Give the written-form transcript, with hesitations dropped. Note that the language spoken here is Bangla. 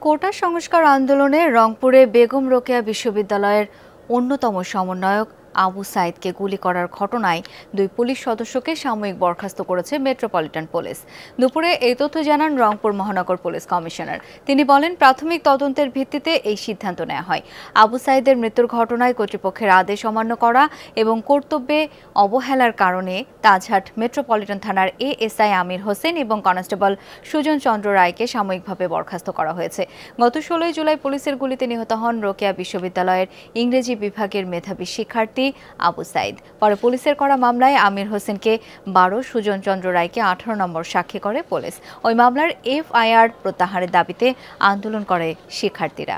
কোটা সংস্কার আন্দোলনে রংপুরে বেগম রোকেয়া বিশ্ববিদ্যালয়ের অন্যতম সমন্বয়ক আবু সাইদকে গুলি করার ঘটনায় দুই পুলিশ সদস্যকে সাময়িক বরখাস্ত করেছে মেট্রোপলিটন পুলিশ। দুপুরে এই তথ্য জানান রংপুর মহানগর পুলিশ কমিশনার। তিনি বলেন, প্রাথমিক তদন্তের ভিত্তিতে এই সিদ্ধান্ত নেওয়া হয়। আবু সাইদের মৃত্যুর ঘটনায় কর্তৃপক্ষের আদেশ অমান্য করা এবং কর্তব্যে অবহেলার কারণে তাজহাট মেট্রোপলিটন থানার এএসআই আমির হোসেন এবং কনস্টেবল সুজন চন্দ্র রায়কে সাময়িকভাবে বরখাস্ত করা হয়েছে। গত 16 জুলাই পুলিশের গুলিতে নিহত হন রোকেয়া বিশ্ববিদ্যালয়ের ইংরেজি বিভাগের মেধাবী শিক্ষার্থী আবু সাইদ। পরে পুলিশের করা মামলায় আমির হোসেনকে 12, সুজন চন্দ্র রায়কে 18 নম্বর সাক্ষী করে পুলিশ। ওই মামলার এফআইআর প্রত্যাহারের দাবিতে আন্দোলন করে শিক্ষার্থীরা।